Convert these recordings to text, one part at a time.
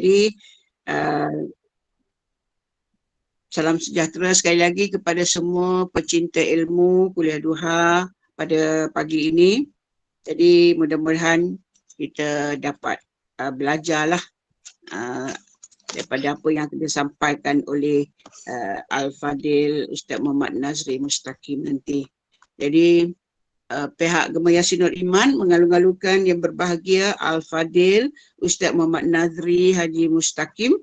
Jadi salam sejahtera sekali lagi kepada semua pecinta ilmu kuliah duha pada pagi ini. Jadi mudah-mudahan kita dapat belajarlah daripada apa yang disampaikan oleh Al-Fadil Ustaz Muhammad Nazri Mustaqim nanti. Jadi pihak Gemah Yasinul Iman mengalu-alukan yang berbahagia Al-Fadil Ustaz Muhammad Nazri Haji Mustaqim,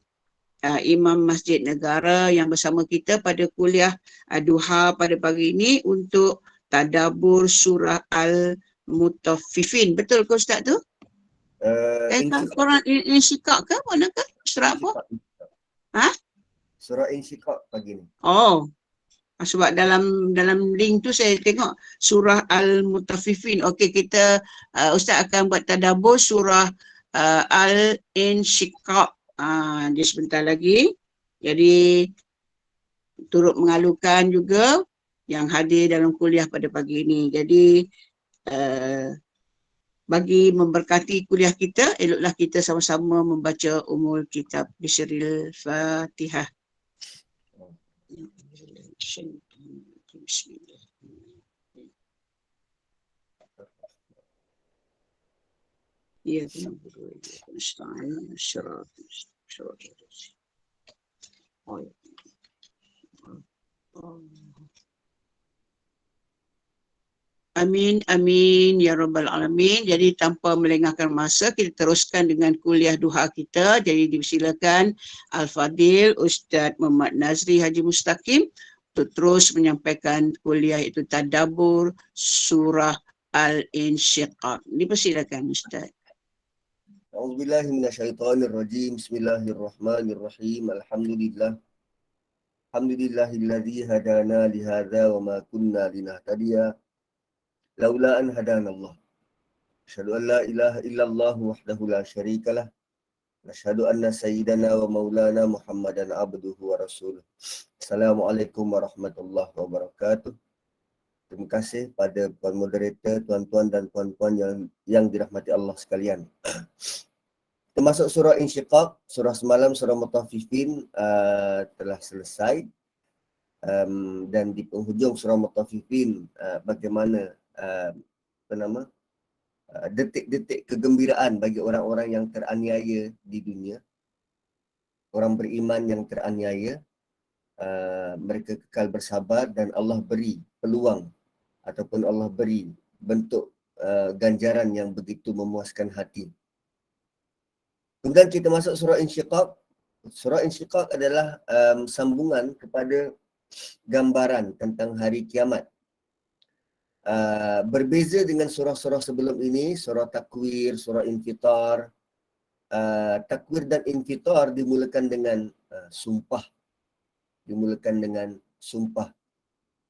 Imam Masjid Negara yang bersama kita pada kuliah duha pada pagi ini untuk tadabbur surah Al-Mutaffifin. Betul ke Ustaz tu? Korang Insyiqaq ke? Mana ke? Surah apa? Ha? Surah Insyiqaq pagi ni. Oh, sebab dalam link tu saya tengok surah Al-Mutaffifin. Okey, kita Ustaz akan buat tadabbur surah Al-Insyiqaq dia sebentar lagi. Jadi turut mengalukan juga yang hadir dalam kuliah pada pagi ini. Jadi bagi memberkati kuliah kita, eloklah kita sama-sama membaca umul kitab Bismil Fatihah. Ya, Amin, amin, ya Rabbal Alamin. Jadi tanpa melengahkan masa, kita teruskan dengan kuliah duha kita. Jadi dipersilakan Al-Fadil Ustaz Muhammad Nazri Haji Mustaqim untuk terus menyampaikan kuliah itu tadabbur surah Al-Insyiqaq. Dipersilakan Ustaz. A'udzubillahi minasyaitonirrajim. Bismillahirrahmanirrahim. Alhamdulillahilladzi hadana lihadza wa ma kunna linahtadiya laula an hadanallah. Asyhadu an la ilaha illallah wahdahu la syarikalah. Asyhadu anna sayyidana wa maulana Muhammadan abduhu wa rasuluh. Assalamualaikum warahmatullahi wabarakatuh. Terima kasih pada puan moderator, tuan-tuan dan puan-puan yang dirahmati Allah sekalian. Termasuk surah Insyiqaq, surah semalam, surah Mutaffifin telah selesai. Dan di penghujung surah Mutaffifin bagaimana detik-detik kegembiraan bagi orang-orang yang teraniaya di dunia, orang beriman yang teraniaya, mereka kekal bersabar dan Allah beri peluang ataupun Allah beri bentuk ganjaran yang begitu memuaskan hati. Kemudian kita masuk surah Insyiqaq. Surah Insyiqaq adalah sambungan kepada gambaran tentang hari kiamat. Berbeza dengan surah-surah sebelum ini, surah Takwir, surah Infitar. Takwir dan Infitar dimulakan dengan sumpah.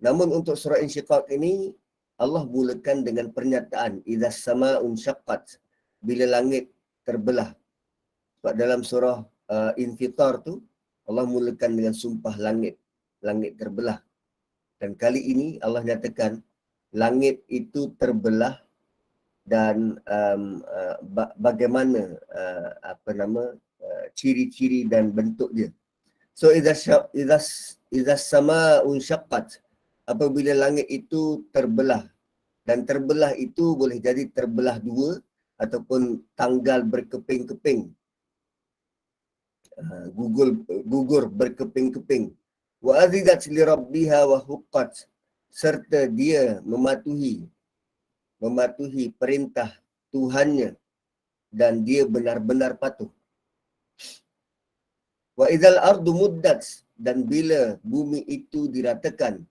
Namun untuk surah Insyiqaq ini, Allah mulakan dengan pernyataan idza sama'un syaqqat, bila langit terbelah. Sebab dalam surah Infitar tu, Allah mulakan dengan sumpah langit terbelah. Dan kali ini Allah nyatakan langit itu terbelah dan bagaimana ciri-ciri dan bentuk dia. So idza sama'un syaqqat, apabila langit itu terbelah, dan terbelah itu boleh jadi terbelah dua ataupun tanggal berkeping-keping, gugur berkeping-keping. Wa azidat li rabbiha wa huqqat, serta dia mematuhi perintah Tuhannya dan dia benar-benar patuh. Wa idzal ardu muddat, dan bila bumi itu diratakan,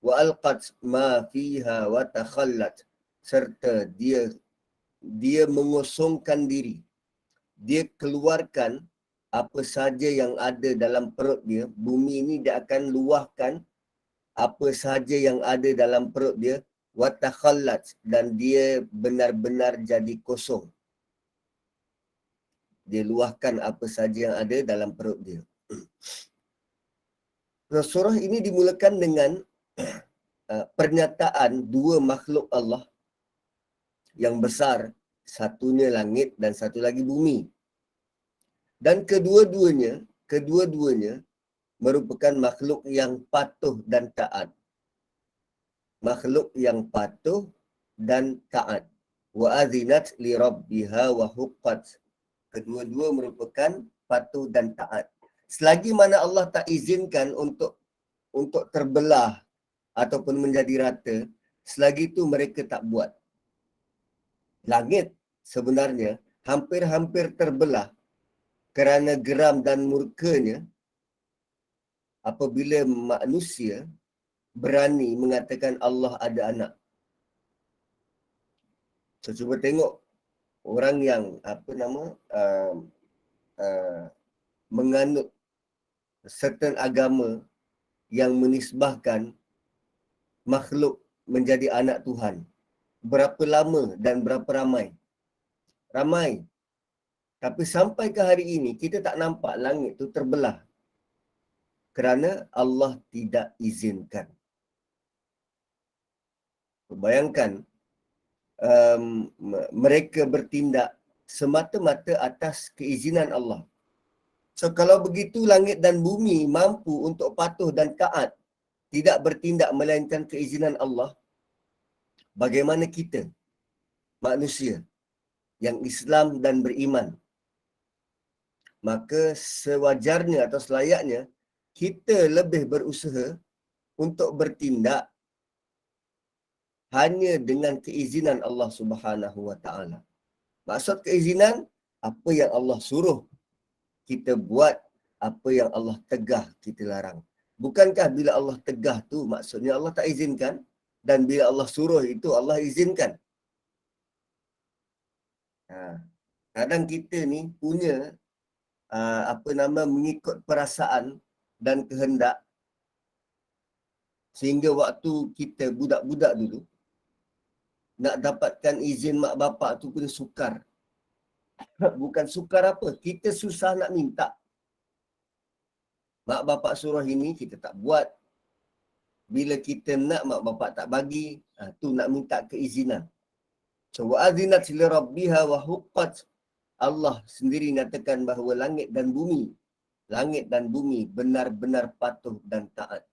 wa alqat ma fiha wa takhallat, serta dia mengosongkan diri, dia keluarkan apa saja yang ada dalam perut dia. Bumi ini dia akan luahkan apa saja yang ada dalam perut dia, wa takhallat, dan dia benar-benar jadi kosong. Dia luahkan apa saja yang ada dalam perut dia. Surah ini dimulakan dengan pernyataan dua makhluk Allah yang besar, satunya langit dan satu lagi bumi. Dan kedua-duanya merupakan makhluk yang patuh dan taat. Makhluk yang patuh dan taat. Wa azinat li rabbiha wa huqqat. Kedua-dua merupakan patuh dan taat. Selagi mana Allah tak izinkan untuk terbelah ataupun menjadi rata, selagi itu mereka tak buat. Langit sebenarnya hampir-hampir terbelah kerana geram dan murkanya apabila manusia berani mengatakan Allah ada anak. So, cuba tengok orang yang menganut certain agama yang menisbahkan makhluk menjadi anak Tuhan. Berapa lama dan berapa ramai? Ramai. Tapi sampai ke hari ini, kita tak nampak langit tu terbelah. Kerana Allah tidak izinkan. Bayangkan, mereka bertindak semata-mata atas keizinan Allah. So, kalau begitu langit dan bumi mampu untuk patuh dan taat, tidak bertindak melainkan keizinan Allah, bagaimana kita, manusia, yang Islam dan beriman? Maka sewajarnya atau selayaknya, kita lebih berusaha untuk bertindak hanya dengan keizinan Allah Subhanahu Wa Taala. Maksud keizinan, apa yang Allah suruh kita buat, apa yang Allah tegah kita larang. Bukankah bila Allah tegah tu maksudnya Allah tak izinkan, dan bila Allah suruh itu Allah izinkan. Kadang kita ni punya mengikut perasaan dan kehendak, sehingga waktu kita budak-budak dulu nak dapatkan izin mak bapak tu kena sukar. Bukan sukar apa, kita susah nak minta. Mak bapak suruh ini, kita tak buat. Bila kita nak, mak bapak tak bagi, tu nak minta keizinan. So, wa'adhinat li rabbiha wa huqqat. Allah sendiri nyatakan bahawa langit dan bumi benar-benar patuh dan taat.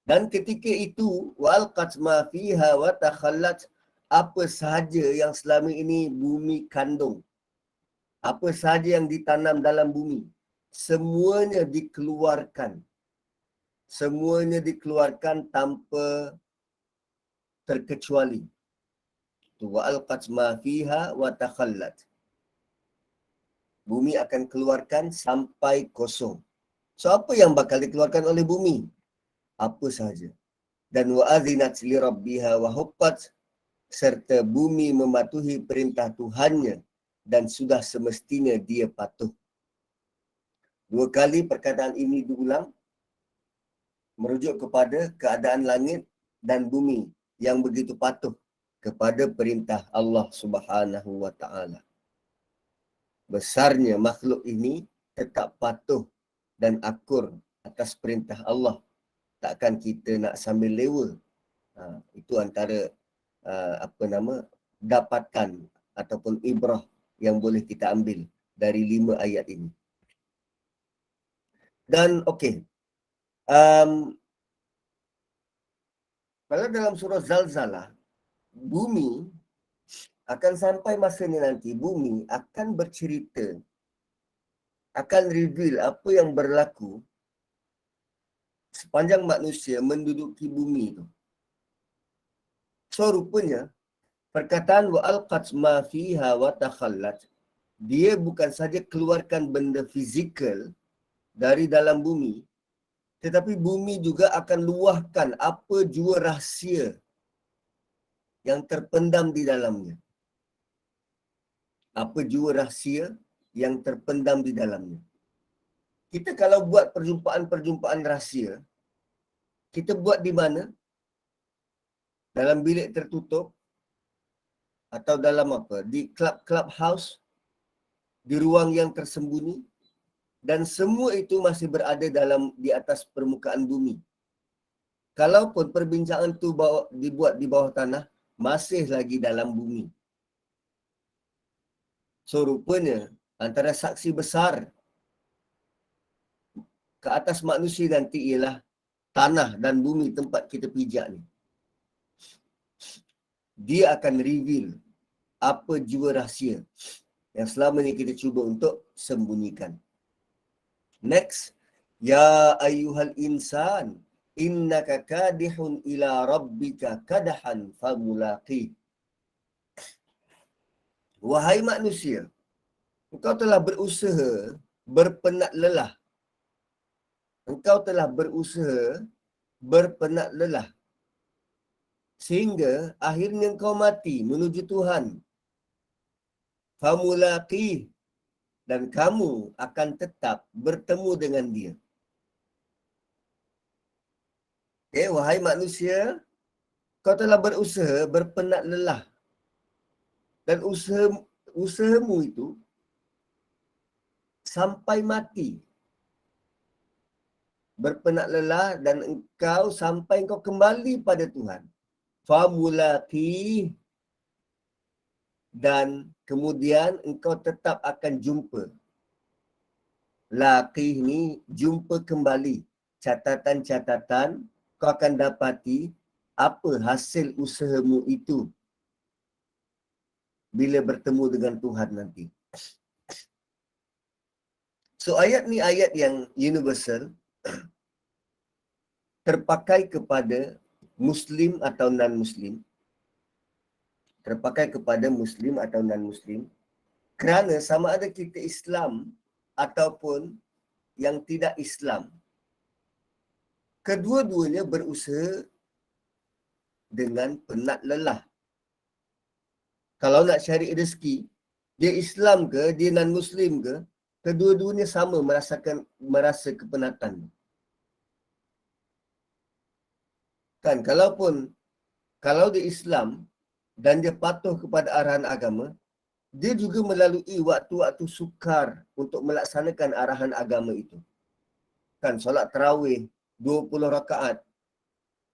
Dan ketika itu, wa'alqat ma fiha wa takhallat. Apa sahaja yang selama ini bumi kandung, apa sahaja yang ditanam dalam bumi, semuanya dikeluarkan. Semuanya dikeluarkan tanpa terkecuali. Wa'alqat ma fiha wa takhallat. Bumi akan keluarkan sampai kosong. So, apa yang bakal dikeluarkan oleh bumi? Apa sahaja. Dan wa'adhinat li rabbiha wa huqqat. Serta bumi mematuhi perintah Tuhannya dan sudah semestinya dia patuh. 2 kali perkataan ini diulang, merujuk kepada keadaan langit dan bumi yang begitu patuh kepada perintah Allah Subhanahu Wa Taala. Besarnya makhluk ini tetap patuh dan akur atas perintah Allah. Takkan kita nak sambil lewa. Itu antara dapatan ataupun ibrah yang boleh kita ambil dari 5 ayat ini. Dan okey, kalau dalam surah Zalzalah, bumi akan sampai masanya nanti, bumi akan bercerita, akan reveal apa yang berlaku sepanjang manusia menduduki bumi itu. So, rupanya, perkataan wa'alqat ma fiha wa takhallat, dia bukan saja keluarkan benda fizikal dari dalam bumi, tetapi bumi juga akan luahkan apa jua rahsia yang terpendam di dalamnya. Apa jua rahsia yang terpendam di dalamnya. Kita kalau buat perjumpaan-perjumpaan rahsia, kita buat di mana? Dalam bilik tertutup, atau dalam apa? Di club house, di ruang yang tersembunyi, dan semua itu masih berada di atas permukaan bumi. Kalaupun perbincangan itu dibuat di bawah tanah, masih lagi dalam bumi. So, rupanya antara saksi besar ke atas manusia nanti ialah tanah dan bumi tempat kita pijak ni. Dia akan reveal apa jua rahsia yang selama ni kita cuba untuk sembunyikan. Next, ya ayyuhal insan innaka kadihun ila rabbika kadahan famulaqi. Wahai manusia, engkau telah berusaha berpenat lelah. Engkau telah berusaha berpenat lelah sehingga akhirnya engkau mati menuju Tuhan. Famulaqi, dan kamu akan tetap bertemu dengan dia. Okay, wahai manusia, kau telah berusaha berpenat lelah. Dan usahamu itu sampai mati. Berpenat lelah dan engkau sampai engkau kembali pada Tuhan. Famulaqi, dan kemudian engkau tetap akan jumpa. Laqih ni jumpa kembali. Catatan-catatan kau akan dapati apa hasil usahamu itu bila bertemu dengan Tuhan nanti. So ayat ni ayat yang universal, terpakai kepada Muslim atau non-Muslim. Terpakai kepada Muslim atau non-Muslim. Kerana sama ada kita Islam ataupun yang tidak Islam, kedua-duanya berusaha dengan penat lelah. Kalau nak cari rezeki, dia Islam ke, dia non-Muslim ke, kedua-duanya sama merasa kepenatan. Kan, kalau dia Islam dan dia patuh kepada arahan agama, dia juga melalui waktu-waktu sukar untuk melaksanakan arahan agama itu. Kan, solat tarawih 20 rakaat,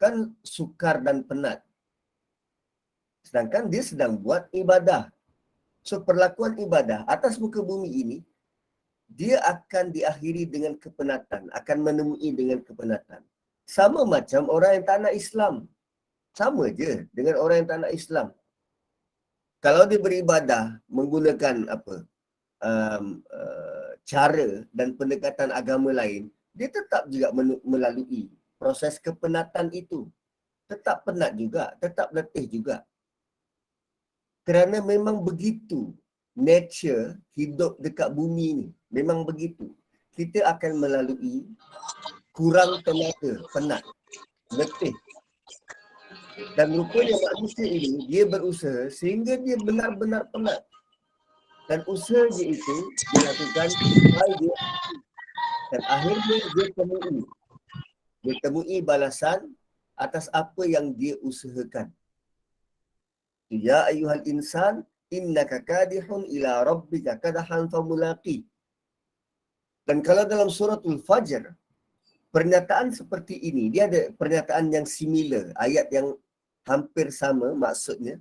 kan sukar dan penat. Sedangkan dia sedang buat ibadah. So perlakuan ibadah atas muka bumi ini, dia akan diakhiri dengan kepenatan, akan menemui dengan kepenatan. Sama macam orang yang tak nak Islam. Sama je dengan orang yang tak nak Islam. Kalau dia beribadah menggunakan cara dan pendekatan agama lain, dia tetap juga melalui proses kepenatan itu. Tetap penat juga, tetap letih juga. Kerana memang begitu nature hidup dekat bumi ni. Memang begitu. Kita akan melalui kurang tenaga, penat, letih. Dan rupanya manusia ini, dia berusaha sehingga dia benar-benar penat. Dan usaha dia itu dilakukan sampai dia, dan akhirnya dia temui balasan atas apa yang dia usahakan. Ya ayyuhal insan innaka kadihun ila rabbika kadahan famulaqi. Dan kalau dalam suratul Fajr, pernyataan seperti ini, dia ada pernyataan yang similar, ayat yang hampir sama maksudnya,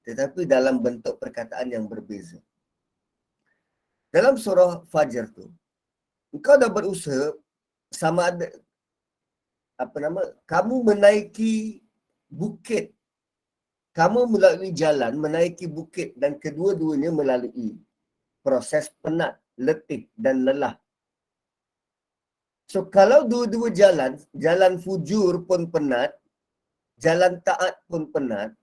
tetapi dalam bentuk perkataan yang berbeza. Dalam surah Fajr tu, engkau dah berusaha sama ada kamu menaiki bukit, kamu melalui jalan menaiki bukit, dan kedua-duanya melalui proses penat, letih dan lelah. So kalau dua-dua jalan fujur pun penat, jalan taat pun penat,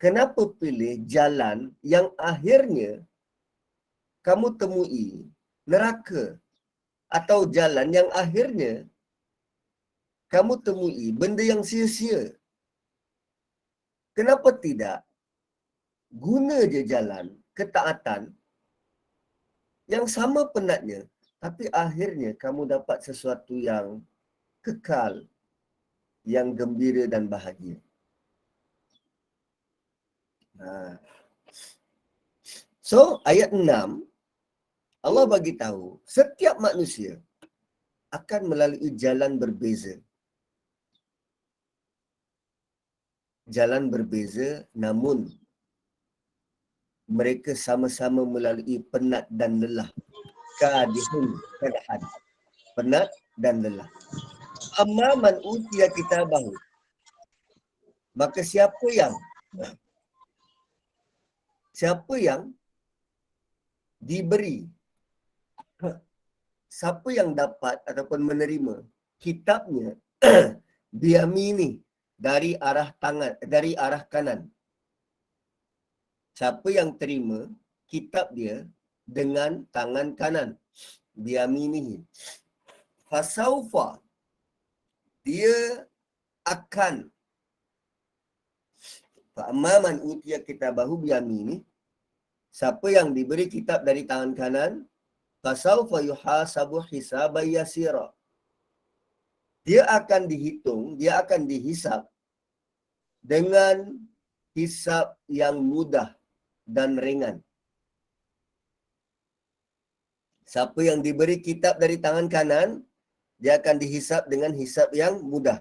kenapa pilih jalan yang akhirnya kamu temui neraka, atau jalan yang akhirnya kamu temui benda yang sia-sia? Kenapa tidak guna je jalan ketaatan yang sama penatnya, tapi akhirnya kamu dapat sesuatu yang kekal, yang gembira dan bahagia. So, ayat 6, Allah bagi tahu setiap manusia akan melalui jalan berbeza. Jalan berbeza, namun mereka sama-sama melalui penat dan lelah. Kadihun, kadahan. Penat dan lelah. Amma man utiya kitabahu. Maka siapa yang diberi, siapa yang dapat ataupun menerima kitabnya biyamini, dari arah tangan, dari arah kanan. Siapa yang terima kitab dia dengan tangan kanan, biyaminihi, fasaufa, dia akan, fa'amma man utiya kitabahu biyamini, siapa yang diberi kitab dari tangan kanan, fasaufa yuhasabu hisaban yasira, dia akan dihitung, dia akan dihisap dengan hisap yang mudah dan ringan. Siapa yang diberi kitab dari tangan kanan, dia akan dihisap dengan hisap yang mudah.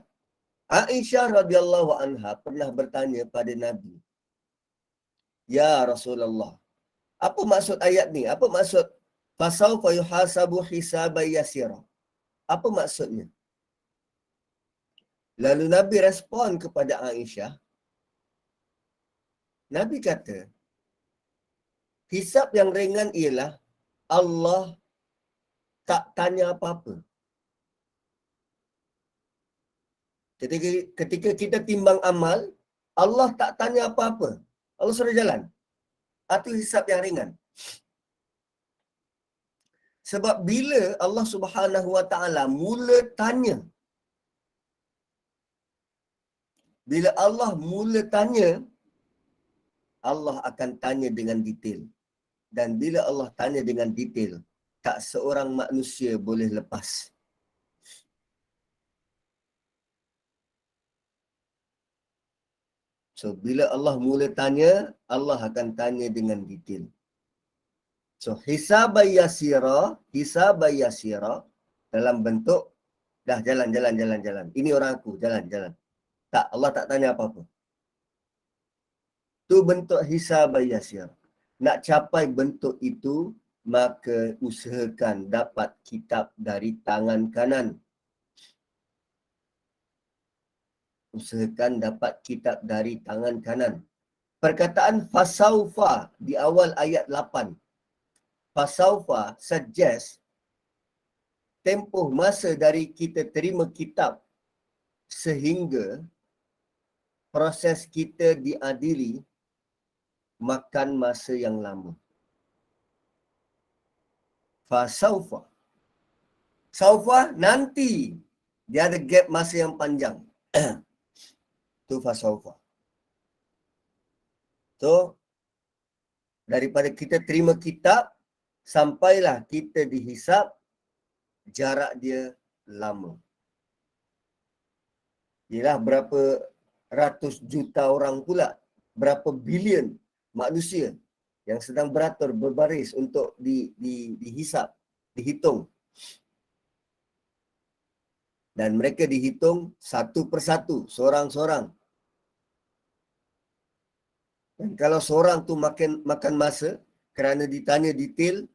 Aisyah radhiyallahu anha pernah bertanya pada Nabi, "Ya Rasulullah, apa maksud ayat ni? Apa maksud fasaufa yuhasabu hisaban yasira? Apa maksudnya?" Lalu Nabi respon kepada Aisyah. Nabi kata, hisap yang ringan ialah Allah tak tanya apa-apa. Ketika kita timbang amal, Allah tak tanya apa-apa. Allah suruh jalan. Itu hisap yang ringan. Sebab bila Allah Subhanahu Wa Taala mula tanya, bila Allah mula tanya, Allah akan tanya dengan detail. Dan bila Allah tanya dengan detail, tak seorang manusia boleh lepas. So, bila Allah mula tanya, Allah akan tanya dengan detail. So, hisaban yasira dalam bentuk, dah jalan. Ini orang aku, jalan. Tak, Allah tak tanya apa-apa. Itu bentuk hisaban yasira. Nak capai bentuk itu, maka usahakan dapat kitab dari tangan kanan. Usahakan dapat kitab dari tangan kanan. Perkataan fasaufa di awal ayat 8. Fasaufa suggest tempoh masa dari kita terima kitab sehingga proses kita diadili makan masa yang lama. Fasaufa. Saufa nanti. Dia ada gap masa yang panjang. Itu fasaufa. So, daripada kita terima kitab, sampailah kita dihisap, jarak dia lama. Ialah berapa ratus juta orang pula, berapa bilion manusia yang sedang beratur, berbaris untuk dihisap, dihitung. Dan mereka dihitung satu persatu, seorang-seorang. Dan kalau seorang tu makan masa kerana ditanya detail,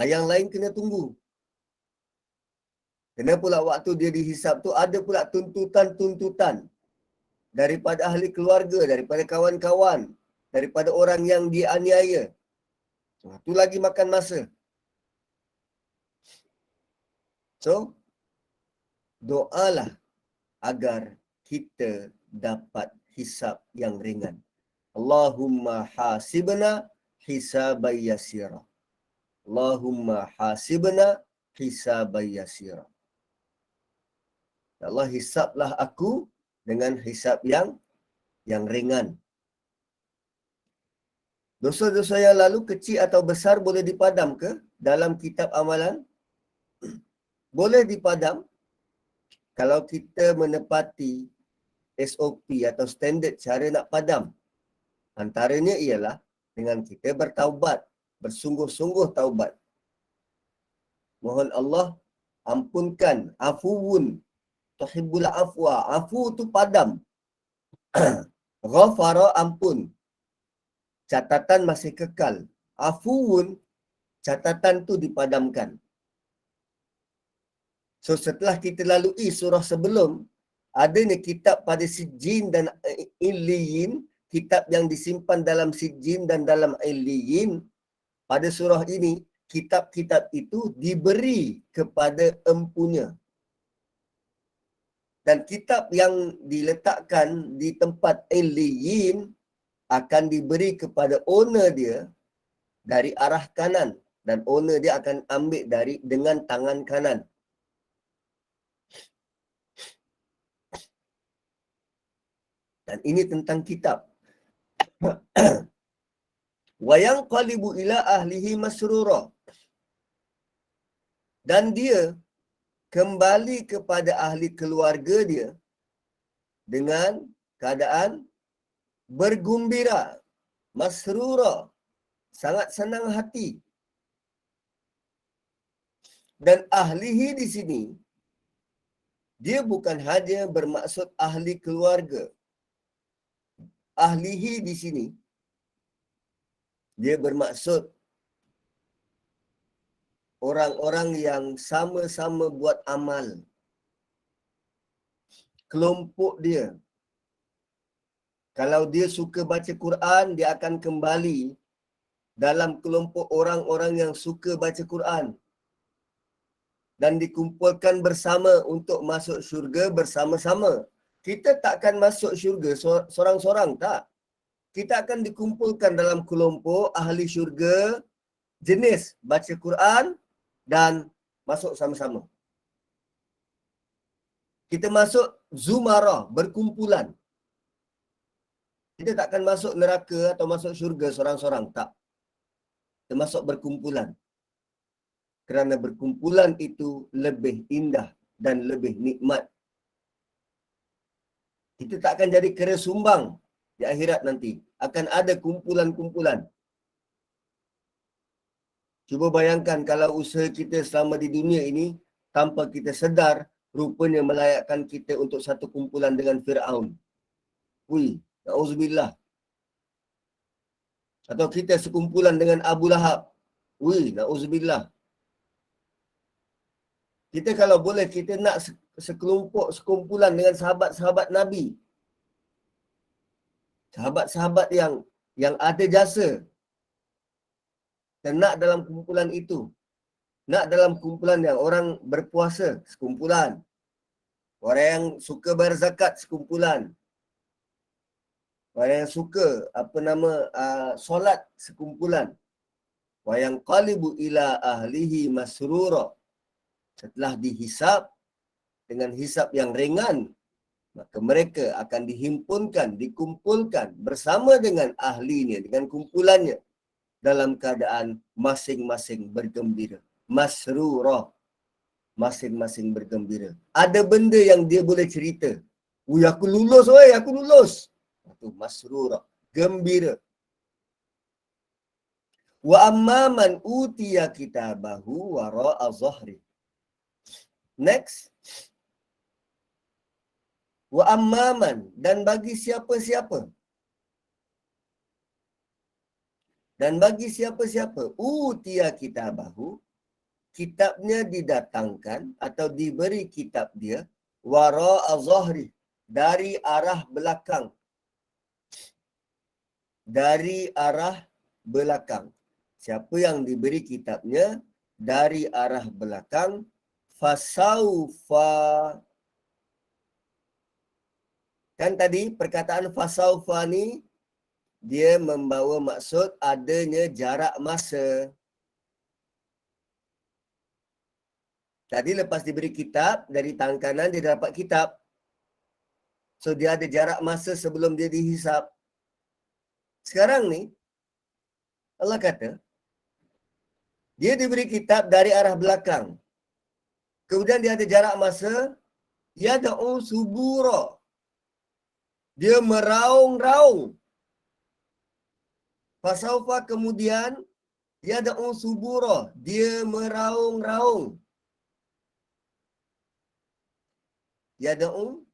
yang lain kena tunggu. Kena pula waktu dia dihisap tu ada pula tuntutan-tuntutan daripada ahli keluarga, daripada kawan-kawan, daripada orang yang dianiaya. Itu lagi makan masa. So, doalah agar kita dapat hisap yang ringan. Allahumma hasibna hisaban yasira. Allahumma hasibna hisaban yasira. Ya Allah, hisaplah aku dengan hisap yang ringan. Dosa-dosa yang lalu kecil atau besar boleh dipadam ke dalam kitab amalan? Boleh dipadam kalau kita menepati SOP atau standard cara nak padam. Antaranya ialah dengan kita bertaubat, bersungguh-sungguh taubat. Mohon Allah ampunkan, afuwun tuhibbul afwa. Afu tu padam. Ghafara ampun. catatan masih kekal. Afuun, catatan tu dipadamkan. So setelah kita lalui surah sebelum, adanya kitab pada Sijin dan Illiyin, kitab yang disimpan dalam Sijin dan dalam Illiyin. Pada surah ini, kitab-kitab itu diberi kepada empunya. Dan kitab yang diletakkan di tempat Illiyin akan diberi kepada owner dia dari arah kanan. Dan owner dia akan ambil dengan tangan kanan. Dan ini tentang kitab. Wayang qalibu ila ahlihi masrura. Dan dia kembali kepada ahli keluarga dia dengan keadaan bergembira, masrura, sangat senang hati. Dan ahlihi di sini, dia bukan hanya bermaksud ahli keluarga. Ahlihi di sini, dia bermaksud orang-orang yang sama-sama buat amal. Kelompok dia. Kalau dia suka baca Quran, dia akan kembali dalam kelompok orang-orang yang suka baca Quran. Dan dikumpulkan bersama untuk masuk syurga bersama-sama. Kita takkan masuk syurga sorang-sorang, tak. Kita akan dikumpulkan dalam kelompok ahli syurga, jenis baca Quran dan masuk sama-sama. Kita masuk zumarah, berkumpulan. Kita takkan masuk neraka atau masuk syurga sorang-sorang, tak. Kita masuk berkumpulan. Kerana berkumpulan itu lebih indah dan lebih nikmat. Kita tak akan jadi kera sumbang di akhirat nanti. Akan ada kumpulan-kumpulan. Cuba bayangkan kalau usaha kita selama di dunia ini, tanpa kita sedar, rupanya melayakkan kita untuk satu kumpulan dengan Fir'aun. Ui, na'udzubillah. Atau kita sekumpulan dengan Abu Lahab. Ui, na'udzubillah. Kita kalau boleh, kita nak sekumpulan dengan sahabat-sahabat Nabi. Sahabat-sahabat yang ada jasa. Dan nak dalam kumpulan itu. Nak dalam kumpulan yang orang berpuasa, sekumpulan. Orang yang suka bayar zakat, sekumpulan. Orang yang suka, solat, sekumpulan. Wa yang qalibu ila ahlihi masrura. Setelah dihisap dengan hisap yang ringan, maka mereka akan dihimpunkan, dikumpulkan bersama dengan ahlinya, dengan kumpulannya dalam keadaan masing-masing bergembira. Masrura. Masing-masing bergembira. Ada benda yang dia boleh cerita. Ui, aku lulus, oi, aku lulus. Itu masrura. Gembira. Wa amman utiya kitabahu wara'a zahri. Next. Wa amman, dan bagi siapa-siapa. Dan bagi siapa-siapa utiya kitabahu, kitabnya didatangkan atau diberi kitab dia wara'a zahri, dari arah belakang. Dari arah belakang. Siapa yang diberi kitabnya dari arah belakang, fasaufa. Kan tadi perkataan fasaufa ni dia membawa maksud adanya jarak masa. Tadi lepas diberi kitab, dari tangan kanan dia dapat kitab. So dia ada jarak masa sebelum dia dihisap. Sekarang ni, Allah kata, dia diberi kitab dari arah belakang. Kemudian dia ada jarak masa, yada'u subura. Dia meraung-raung. Fasaufa kemudian, yada'u subura. Dia meraung-raung. Yada'u,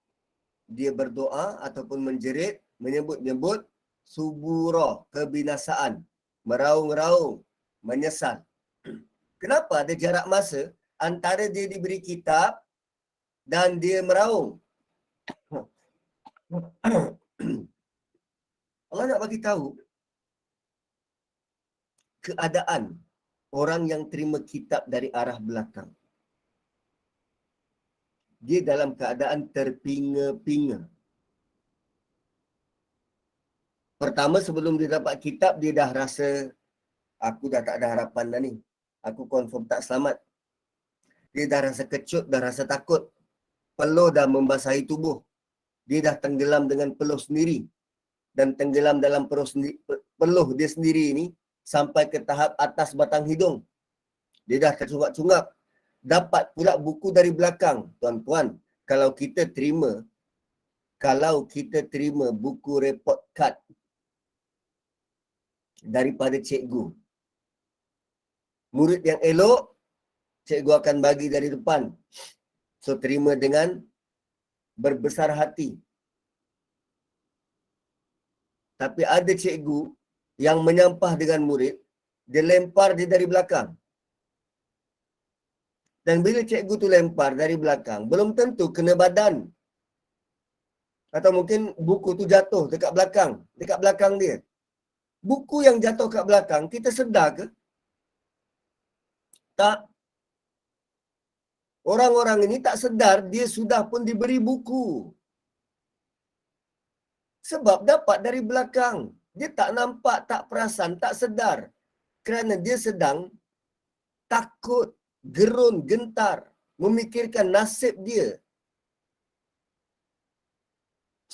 dia berdoa ataupun menjerit, menyebut-nyebut subura, kebinasaan, meraung-raung, menyesal. Kenapa ada jarak masa antara dia diberi kitab dan dia meraung? Allah nak bagi tahu keadaan orang yang terima kitab dari arah belakang. Dia dalam keadaan terpinga-pinga. Pertama, sebelum dia dapat kitab, dia dah rasa, aku dah tak ada harapan dah ni. Aku confirm tak selamat. Dia dah rasa kecut, dah rasa takut. Peluh dah membasahi tubuh. Dia dah tenggelam dengan peluh sendiri. Dan tenggelam dalam peluh dia sendiri ni sampai ke tahap atas batang hidung. Dia dah tercungap-cungap. Dapat pula buku dari belakang. Tuan-tuan, kalau kita terima buku report card daripada cikgu, murid yang elok, cikgu akan bagi dari depan. So, terima dengan berbesar hati. Tapi ada cikgu yang menyampah dengan murid, dia lempar dia dari belakang. Dan bila cikgu tu lempar dari belakang, belum tentu kena badan. Atau mungkin buku tu jatuh dekat belakang dia. Buku yang jatuh kat belakang, kita sedar ke? Tak. Orang-orang ini tak sedar dia sudah pun diberi buku. Sebab dapat dari belakang. Dia tak nampak, tak perasan, tak sedar. Kerana dia sedang takut, gerun, gentar, memikirkan nasib dia.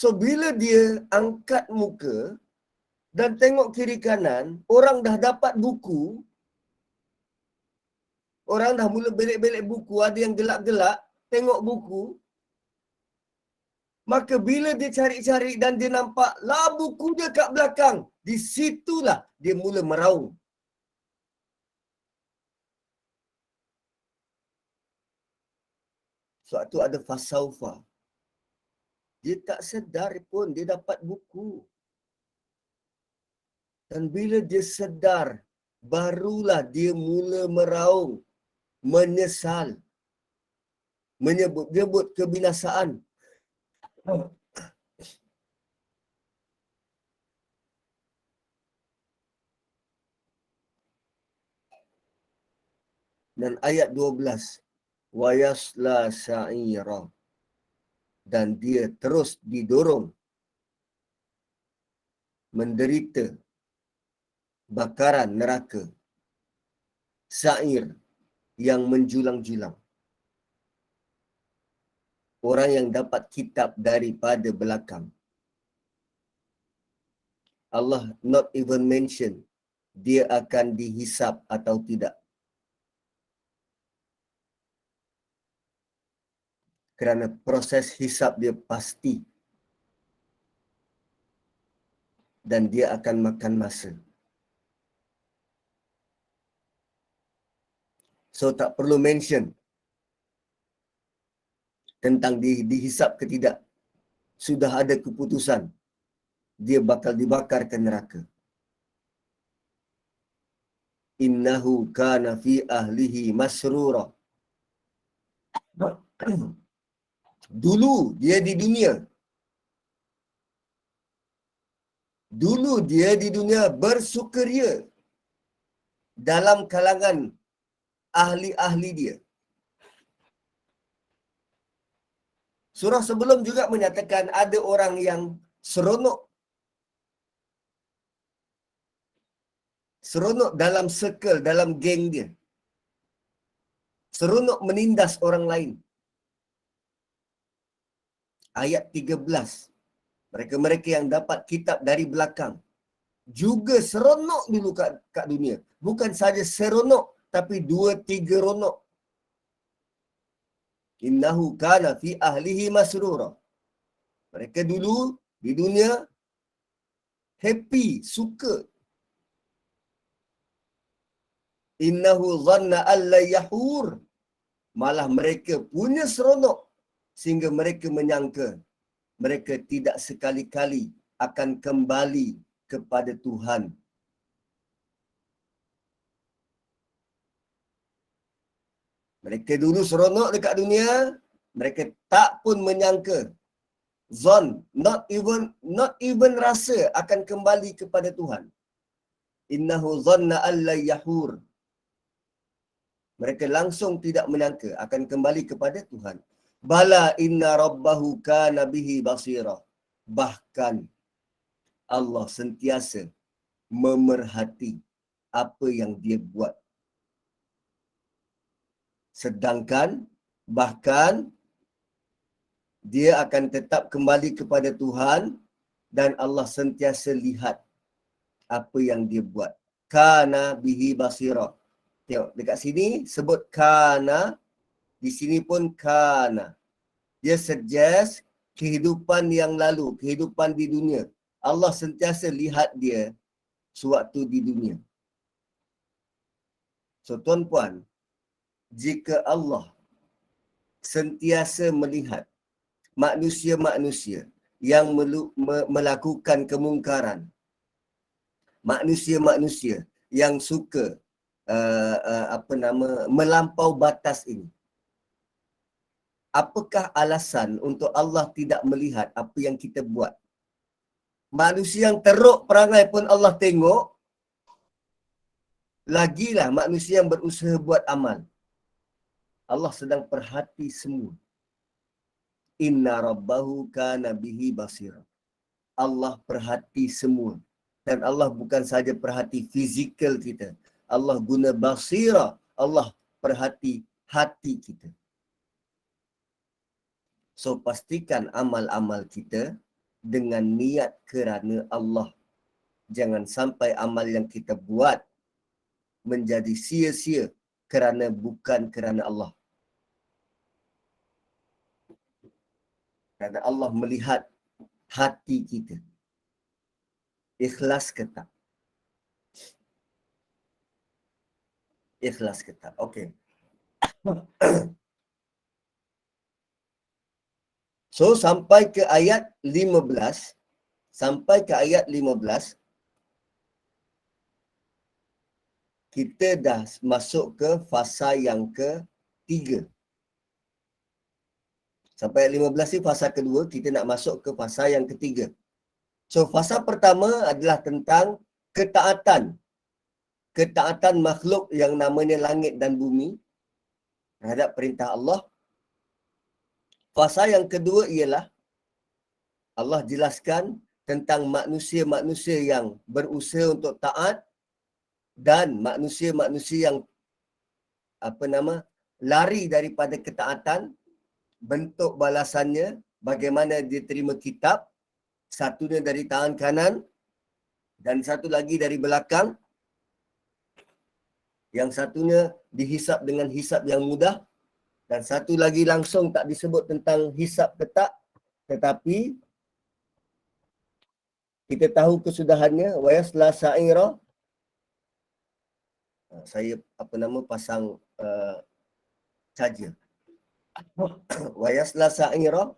So, bila dia angkat muka dan tengok kiri kanan, orang dah dapat buku, orang dah mula belik-belik buku, ada yang gelak-gelak, tengok buku, maka bila dia cari-cari dan dia nampak lah buku dia kat belakang, di situlah dia mula meraung. Sebab tu ada fasaufa. Dia tak sedar pun dia dapat buku. Dan bila dia sedar, barulah dia mula meraung, menyesal, menyebut-nyebut kebinasaan. Dan ayat 12, wa yasla sa'ira, dan dia terus didorong menderita bakaran neraka, sa'ir yang menjulang-julang. Orang yang dapat kitab daripada belakang, Allah not even mention dia akan dihisap atau tidak. Kerana proses hisap dia pasti. Dan dia akan makan masa. So, tak perlu mention tentang dihisap ke tidak. Sudah ada keputusan. Dia bakal dibakar ke neraka. Innahu kana fi ahlihi masrura. Dulu dia di dunia. Dulu dia di dunia bersukaria dalam kalangan ahli-ahli dia. Surah sebelum juga menyatakan ada orang yang seronok. Seronok dalam circle, dalam geng dia. Seronok menindas orang lain. Ayat 13. Mereka-mereka yang dapat kitab dari belakang juga seronok dulu kat dunia. Bukan saja seronok, tapi 2-3 ronok. Innahu kana fi ahlihi masrura. Mereka dulu di dunia happy, suka. Innahu dhanna alla yahur. Malah mereka punya seronok sehingga mereka menyangka mereka tidak sekali-kali akan kembali kepada Tuhan. Mereka dulu seronok dekat dunia, mereka tak pun menyangka, zon, not even rasa akan kembali kepada Tuhan. Innahu zanna alla yahur. Mereka langsung tidak menyangka akan kembali kepada Tuhan. Bala inna rabbahu kana bihi basira. Bahkan Allah sentiasa memerhati apa yang dia buat. Sedangkan bahkan dia akan tetap kembali kepada Tuhan dan Allah sentiasa lihat apa yang dia buat. Kana bihi basira. Tengok dekat sini sebut kana, di sini pun kana. Dia suggest kehidupan yang lalu, kehidupan di dunia. Allah sentiasa lihat dia sewaktu di dunia. So tuan-puan, jika Allah sentiasa melihat manusia-manusia yang melakukan kemungkaran, manusia-manusia yang suka melampau batas ini, apakah alasan untuk Allah tidak melihat apa yang kita buat? Manusia yang teruk perangai pun Allah tengok, lagilah manusia yang berusaha buat amal. Allah sedang perhati semua. Inna rabbahu kana bihi basira. Allah perhati semua. Dan Allah bukan saja perhati fizikal kita. Allah guna basira. Allah perhati hati kita. So pastikan amal-amal kita dengan niat kerana Allah. Jangan sampai amal yang kita buat menjadi sia-sia kerana bukan kerana Allah. Kerana Allah melihat hati kita. Ikhlas ke tak? Ikhlas ke tak? Okey. So sampai ke ayat 15, kita dah masuk ke fasa yang ketiga. Sampai ayat 15 ni fasa kedua, kita nak masuk ke fasa yang ketiga. So fasa pertama adalah tentang ketaatan. Ketaatan makhluk yang namanya langit dan bumi terhadap perintah Allah. Fasa yang kedua ialah Allah jelaskan tentang manusia-manusia yang berusaha untuk taat dan manusia-manusia yang lari daripada ketaatan. Bentuk balasannya bagaimana dia terima kitab, satunya dari tangan kanan dan satu lagi dari belakang. Yang satunya dihisap dengan hisap yang mudah dan satu lagi langsung tak disebut tentang hisap ke tak, tetapi kita tahu kesudahannya. Wa yasla sa'ira. Saya pasang charger. Wa yasla sa'ira.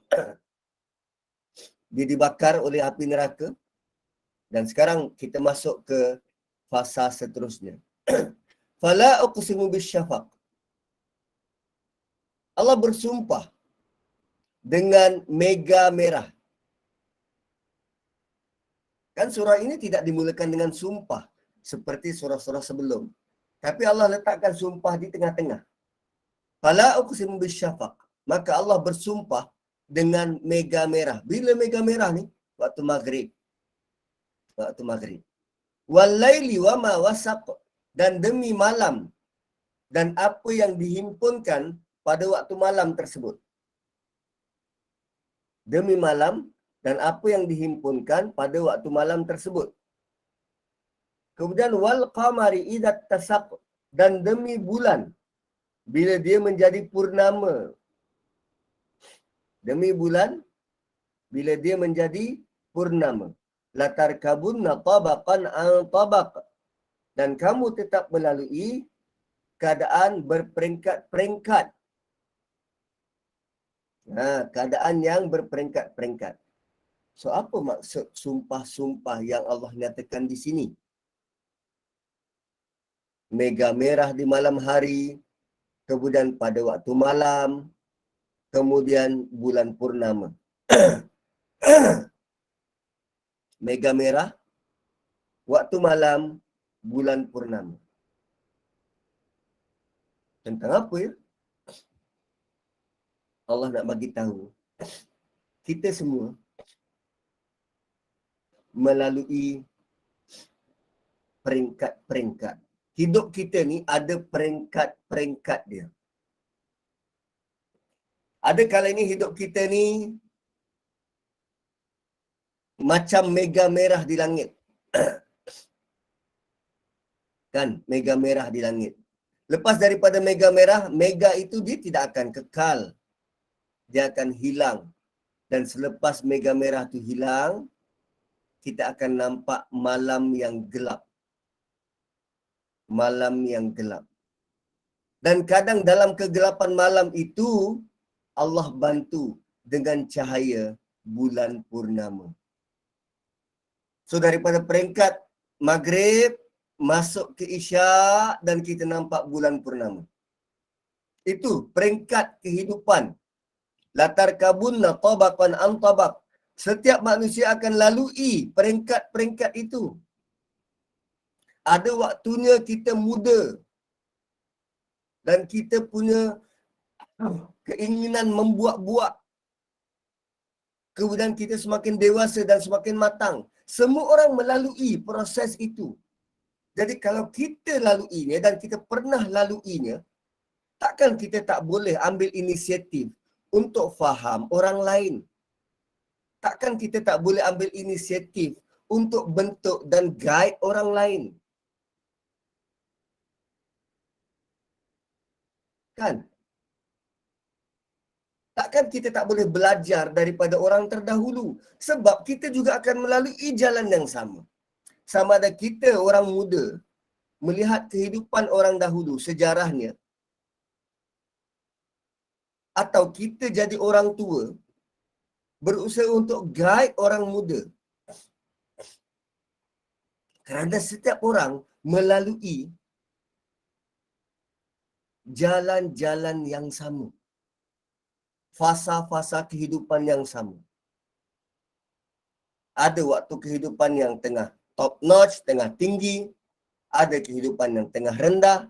Dia dibakar oleh api neraka. Dan sekarang kita masuk ke fasa seterusnya. Fala uqsimu bisyafaq. Allah bersumpah dengan mega merah. Kan surah ini tidak dimulakan dengan sumpah seperti surah-surah sebelum. Tapi Allah letakkan sumpah di tengah-tengah. Fala uqsimu bisyafaq. Maka Allah bersumpah dengan mega merah. Bila mega merah ni? Waktu maghrib. Waktu maghrib. Wal laili wa ma wasaq. Dan demi malam dan apa yang dihimpunkan pada waktu malam tersebut. Demi malam dan apa yang dihimpunkan pada waktu malam tersebut. Kemudian wal qamari idza tasaq, dan demi bulan bila dia menjadi purnama. Demi bulan bila dia menjadi purnama. Latar kabunna tabaqan an tabaq, dan kamu tetap melalui keadaan berperingkat-peringkat. Keadaan yang berperingkat-peringkat. So apa maksud sumpah-sumpah yang Allah nyatakan di sini? Mega merah di malam hari, kemudian pada waktu malam, kemudian bulan purnama. Mega merah, waktu malam, bulan purnama. Tentang apa ya? Allah nak bagi tahu. Kita semua melalui peringkat-peringkat. Hidup kita ni ada peringkat-peringkat dia. Ada kala ini hidup kita ni macam mega merah di langit. Kan? Mega merah di langit. Lepas daripada mega merah, mega itu dia tidak akan kekal. Dia akan hilang. Dan selepas mega merah itu hilang, kita akan nampak malam yang gelap. Malam yang gelap. Dan kadang dalam kegelapan malam itu, Allah bantu dengan cahaya bulan purnama. So daripada peringkat maghrib, masuk ke isyak dan kita nampak bulan purnama. Itu peringkat kehidupan. Latar kabunna tabaqan an tabaq. Setiap manusia akan lalui peringkat-peringkat itu. Ada waktunya kita muda dan kita punya keinginan membuat-buat. Kemudian kita semakin dewasa dan semakin matang. Semua orang melalui proses itu. Jadi kalau kita laluinya dan kita pernah laluinya, takkan kita tak boleh ambil inisiatif untuk faham orang lain. Takkan kita tak boleh ambil inisiatif untuk bentuk dan guide orang lain. Kan? Takkan kita tak boleh belajar daripada orang terdahulu. Sebab kita juga akan melalui jalan yang sama. Sama ada kita orang muda melihat kehidupan orang dahulu, sejarahnya. Atau kita jadi orang tua, berusaha untuk guide orang muda. Kerana setiap orang melalui jalan-jalan yang sama. Fasa-fasa kehidupan yang sama. Ada waktu kehidupan yang tengah top notch, tengah tinggi. Ada kehidupan yang tengah rendah.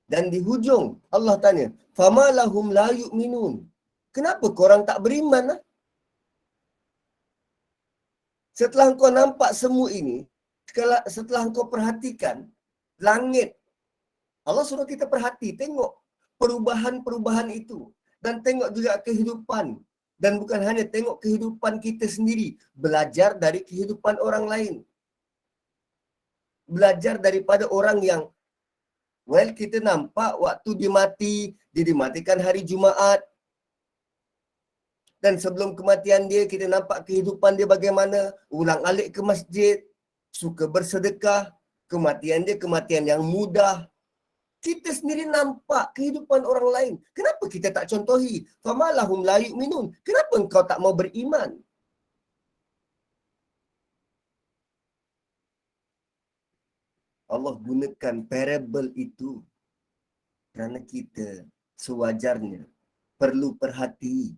Dan di hujung Allah tanya, "Fama lahum la yu'minun." Kenapa korang tak beriman? Lah? Setelah kau nampak semua ini, setelah kau perhatikan langit, Allah suruh kita perhati, tengok perubahan-perubahan itu. Dan tengok juga kehidupan. Dan bukan hanya tengok kehidupan kita sendiri. Belajar dari kehidupan orang lain. Belajar daripada orang yang, well, kita nampak waktu dia mati, dia dimatikan hari Jumaat. Dan sebelum kematian dia, kita nampak kehidupan dia bagaimana. Ulang alik ke masjid, suka bersedekah. Kematian dia kematian yang mudah. Kita sendiri nampak kehidupan orang lain. Kenapa kita tak contohi? Fama lahum la yu'minun. Kenapa engkau tak mau beriman? Allah gunakan parable itu kerana kita sewajarnya perlu perhati.